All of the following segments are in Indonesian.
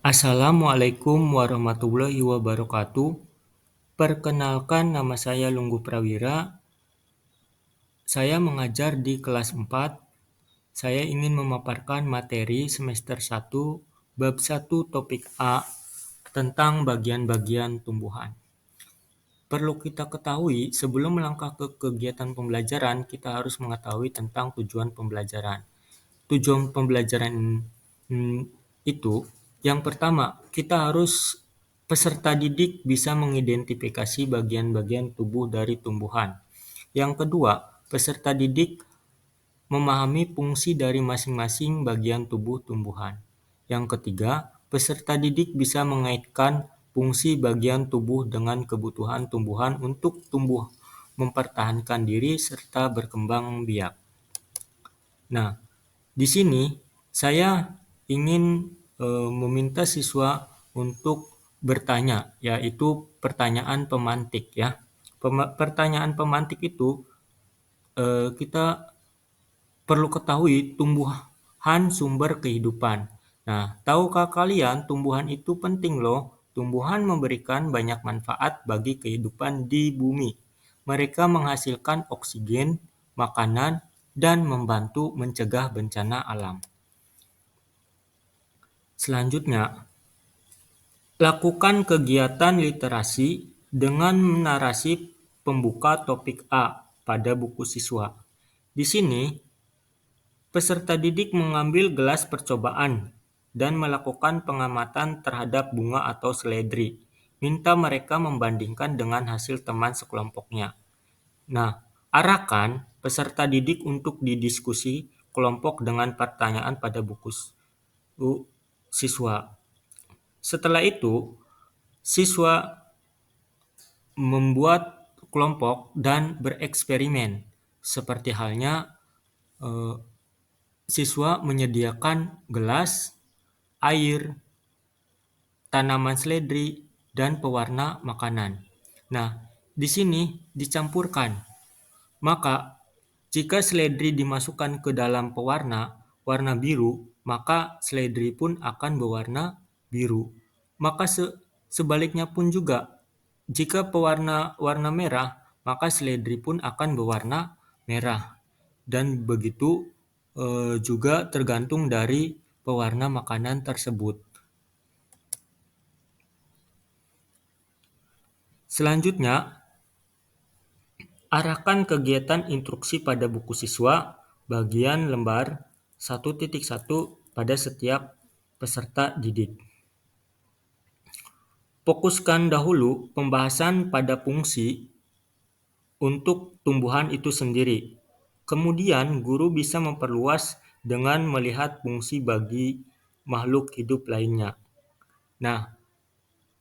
Assalamualaikum warahmatullahi wabarakatuh. Perkenalkan, nama saya Lunggu Prawira. Saya mengajar di kelas 4. Saya ingin memaparkan materi semester 1, bab 1 topik A tentang bagian-bagian tumbuhan. Perlu kita ketahui, sebelum melangkah ke kegiatan pembelajaran, kita harus mengetahui tentang tujuan pembelajaran. Tujuan pembelajaran itu, yang pertama, kita harus peserta didik bisa mengidentifikasi bagian-bagian tubuh dari tumbuhan. Yang kedua, peserta didik memahami fungsi dari masing-masing bagian tubuh tumbuhan. Yang ketiga, peserta didik bisa mengaitkan fungsi bagian tubuh dengan kebutuhan tumbuhan untuk tumbuh, mempertahankan diri, serta berkembang biak. Nah, di sini saya ingin meminta siswa untuk bertanya, yaitu pertanyaan pemantik ya. Pertanyaan pemantik itu kita perlu ketahui tumbuhan sumber kehidupan. Nah, tahukah kalian tumbuhan itu penting loh? Tumbuhan memberikan banyak manfaat bagi kehidupan di bumi. Mereka menghasilkan oksigen, makanan, dan membantu mencegah bencana alam. Selanjutnya, lakukan kegiatan literasi dengan narasi pembuka topik A pada buku siswa. Di sini, peserta didik mengambil gelas percobaan dan melakukan pengamatan terhadap bunga atau seledri. Minta mereka membandingkan dengan hasil teman sekelompoknya. Nah, arahkan peserta didik untuk didiskusi kelompok dengan pertanyaan pada buku siswa. Setelah itu, siswa membuat kelompok dan bereksperimen. Seperti halnya siswa menyediakan gelas, air, tanaman seledri, dan pewarna makanan. Nah, di sini dicampurkan. Maka, jika seledri dimasukkan ke dalam pewarna warna biru, maka seledri pun akan berwarna biru. Maka sebaliknya pun juga, jika pewarna warna merah, maka seledri pun akan berwarna merah. Dan begitu juga tergantung dari pewarna makanan tersebut. Selanjutnya, arahkan kegiatan instruksi pada buku siswa bagian lembar 1.1 pada setiap peserta didik. Fokuskan dahulu pembahasan pada fungsi untuk tumbuhan itu sendiri. Kemudian, guru bisa memperluas dengan melihat fungsi bagi makhluk hidup lainnya. Nah,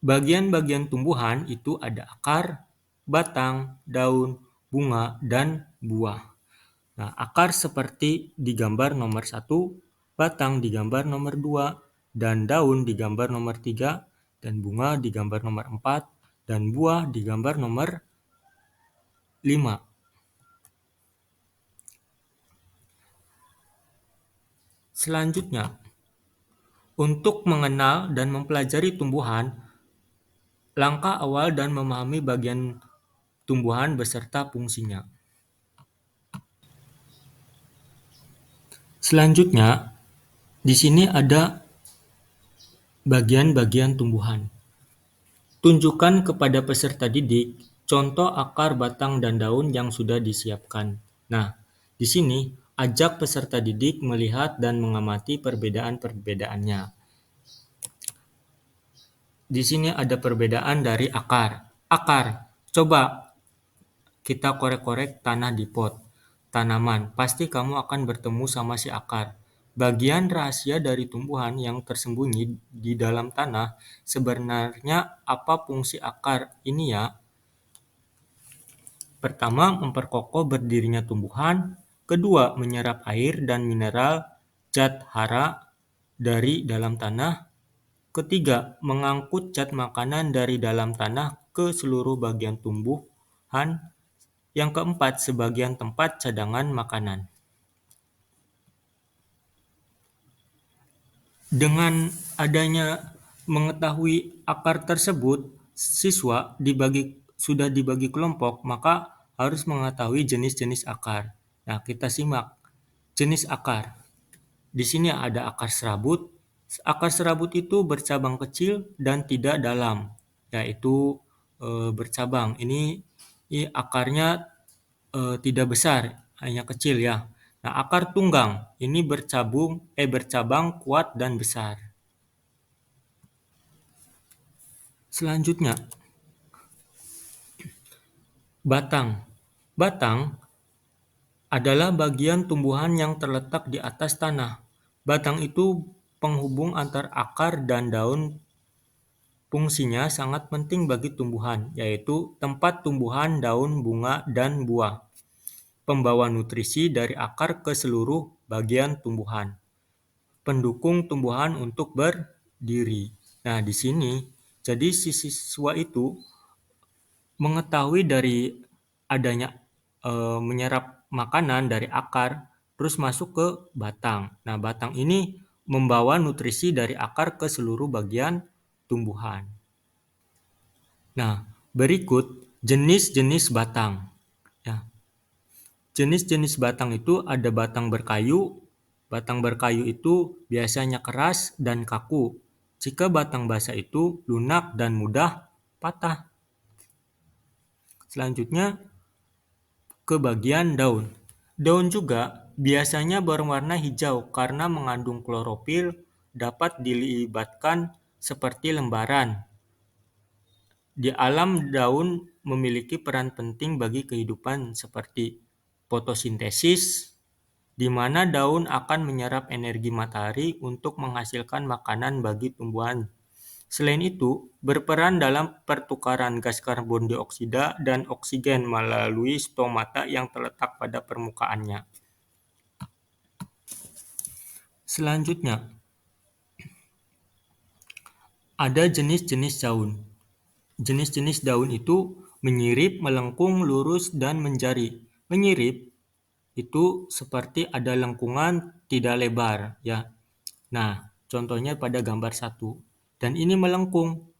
bagian-bagian tumbuhan itu ada akar, batang, daun, bunga, dan buah. Nah, akar seperti di gambar nomor 1, batang di gambar nomor 2, dan daun di gambar nomor 3, dan bunga di gambar nomor 4, dan buah di gambar nomor 5. Selanjutnya, untuk mengenal dan mempelajari tumbuhan, langkah awal dan memahami bagian tumbuhan beserta fungsinya. Selanjutnya, di sini ada bagian-bagian tumbuhan. Tunjukkan kepada peserta didik contoh akar, batang, dan daun yang sudah disiapkan. Nah, di sini ajak peserta didik melihat dan mengamati perbedaan-perbedaannya. Di sini ada perbedaan dari akar. Akar, coba kita korek-korek tanah di pot tanaman, pasti kamu akan bertemu sama si akar. Bagian rahasia dari tumbuhan yang tersembunyi di dalam tanah, sebenarnya apa fungsi akar ini ya? Pertama, memperkokoh berdirinya tumbuhan. Kedua, menyerap air dan mineral zat hara dari dalam tanah. Ketiga, mengangkut zat makanan dari dalam tanah ke seluruh bagian tumbuhan. Yang keempat, sebagian tempat cadangan makanan. Dengan adanya mengetahui akar tersebut, siswa sudah dibagi kelompok, maka harus mengetahui jenis-jenis akar. Nah, kita simak jenis akar. Di sini ada akar serabut. Akar serabut itu bercabang kecil dan tidak dalam, yaitu bercabang. Ini akarnya tidak besar, hanya kecil ya. Nah, akar tunggang ini bercabang kuat dan besar. Selanjutnya, batang. Batang adalah bagian tumbuhan yang terletak di atas tanah. Batang itu penghubung antar akar dan daun. Fungsinya sangat penting bagi tumbuhan, yaitu tempat tumbuhan daun, bunga, dan buah. Pembawa nutrisi dari akar ke seluruh bagian tumbuhan. Pendukung tumbuhan untuk berdiri. Nah, di sini, jadi si siswa itu mengetahui dari adanya menyerap makanan dari akar, terus masuk ke batang. Nah, batang ini membawa nutrisi dari akar ke seluruh bagian tumbuhan. Nah, berikut jenis-jenis batang. Ya. Jenis-jenis batang itu ada batang berkayu. Batang berkayu itu biasanya keras dan kaku. Jika batang basah itu lunak dan mudah patah. Selanjutnya ke bagian daun. Daun juga biasanya berwarna hijau karena mengandung klorofil, dapat dilibatkan seperti lembaran. Di alam, daun memiliki peran penting bagi kehidupan seperti fotosintesis, di mana daun akan menyerap energi matahari untuk menghasilkan makanan bagi tumbuhan. Selain itu, berperan dalam pertukaran gas karbon dioksida dan oksigen melalui stomata yang terletak pada permukaannya. Selanjutnya, ada jenis-jenis daun. Jenis-jenis daun itu menyirip, melengkung, lurus, dan menjari. Menyirip itu seperti ada lengkungan, tidak lebar, ya. Nah, contohnya pada gambar 1. Dan ini melengkung,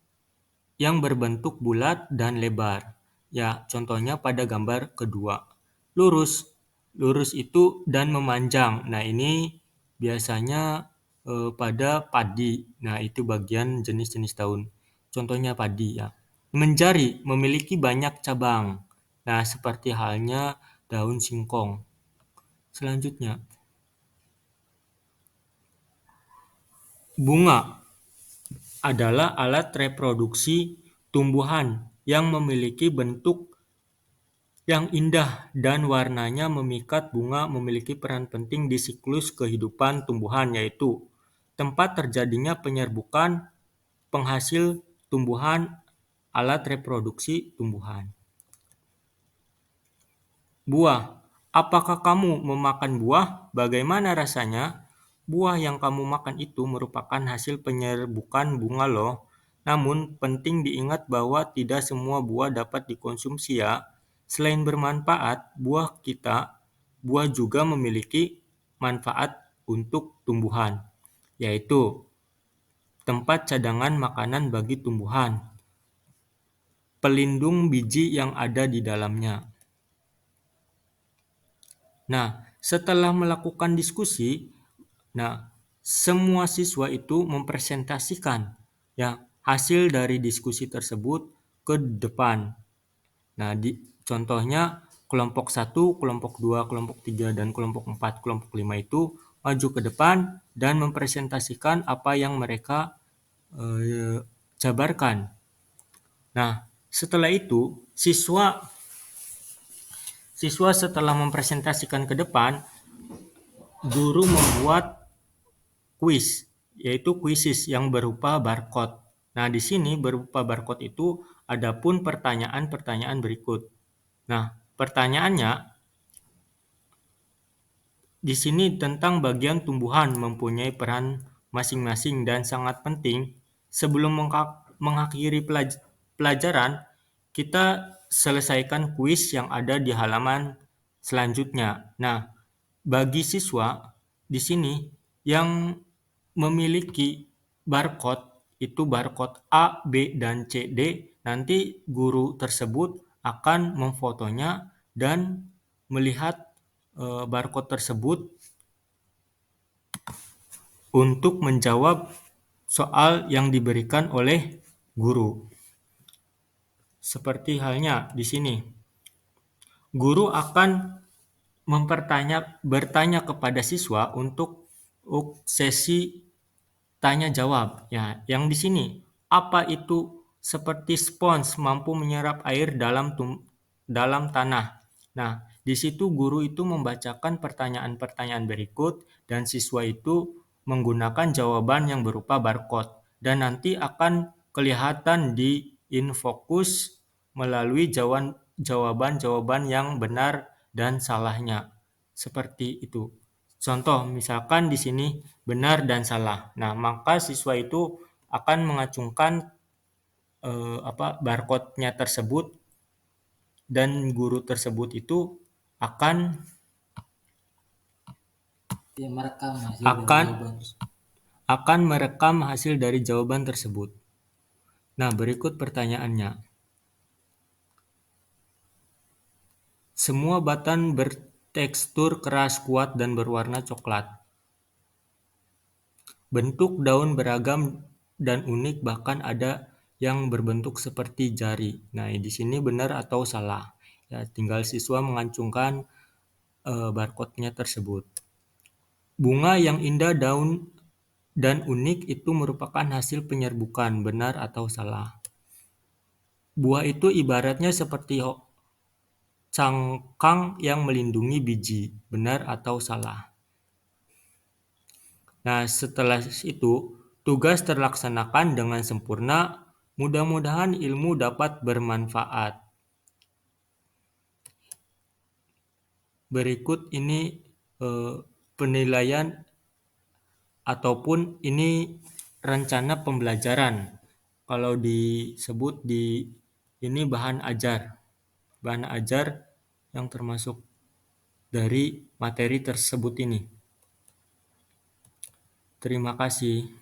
yang berbentuk bulat dan lebar. Ya, contohnya pada gambar kedua. Lurus. Lurus itu dan memanjang. Nah, ini biasanya pada padi. Nah, itu bagian jenis-jenis daun. Contohnya padi ya. Menjari, memiliki banyak cabang. Nah, seperti halnya daun singkong. Selanjutnya, bunga adalah alat reproduksi tumbuhan yang memiliki bentuk yang indah dan warnanya memikat. Bunga memiliki peran penting di siklus kehidupan tumbuhan, yaitu tempat terjadinya penyerbukan, penghasil tumbuhan, alat reproduksi tumbuhan. Buah. Apakah kamu memakan buah? Bagaimana rasanya? Buah yang kamu makan itu merupakan hasil penyerbukan bunga loh. Namun penting diingat bahwa tidak semua buah dapat dikonsumsi ya. Selain bermanfaat, buah juga memiliki manfaat untuk tumbuhan, yaitu tempat cadangan makanan bagi tumbuhan, pelindung biji yang ada di dalamnya. Nah, setelah melakukan diskusi, semua siswa itu mempresentasikan ya hasil dari diskusi tersebut ke depan. Nah, contohnya kelompok 1, kelompok 2, kelompok 3, dan kelompok 4, kelompok 5 itu maju ke depan dan mempresentasikan apa yang mereka jabarkan. Nah, setelah itu siswa setelah mempresentasikan ke depan, guru membuat kuis, yaitu kuisis yang berupa barcode. Nah, di sini berupa barcode itu ada pun pertanyaan-pertanyaan berikut. Nah, pertanyaannya di sini tentang bagian tumbuhan mempunyai peran masing-masing dan sangat penting. Sebelum mengakhiri pelajaran, kita selesaikan kuis yang ada di halaman selanjutnya. Nah, bagi siswa di sini yang memiliki barcode itu barcode A, B, dan C, D, nanti guru tersebut akan memfotonya dan melihat barcode tersebut untuk menjawab soal yang diberikan oleh guru. Seperti halnya di sini, guru akan bertanya kepada siswa untuk sesi tanya jawab. Ya, yang di sini, apa itu seperti spons mampu menyerap air dalam tanah. Nah, di situ guru itu membacakan pertanyaan-pertanyaan berikut dan siswa itu menggunakan jawaban yang berupa barcode dan nanti akan kelihatan di infocus melalui jawaban-jawaban yang benar dan salahnya. Seperti itu. Contoh, misalkan di sini benar dan salah. Nah, maka siswa itu akan mengacungkan barcode-nya tersebut dan guru tersebut itu akan merekam hasil akan dari jawaban. akan merekam hasil dari jawaban tersebut. Nah, berikut pertanyaannya. Semua batan bertekstur keras, kuat, dan berwarna coklat. Bentuk daun beragam dan unik, bahkan ada yang berbentuk seperti jari. Nah, di sini benar atau salah. Ya, tinggal siswa mengacungkan barcode-nya tersebut. Bunga yang indah daun dan unik itu merupakan hasil penyerbukan, benar atau salah. Buah itu ibaratnya seperti cangkang yang melindungi biji, benar atau salah. Nah, setelah itu, tugas terlaksanakan dengan sempurna. Mudah-mudahan ilmu dapat bermanfaat. Berikut ini penilaian ataupun ini rencana pembelajaran. Kalau disebut di ini bahan ajar yang termasuk dari materi tersebut ini. Terima kasih.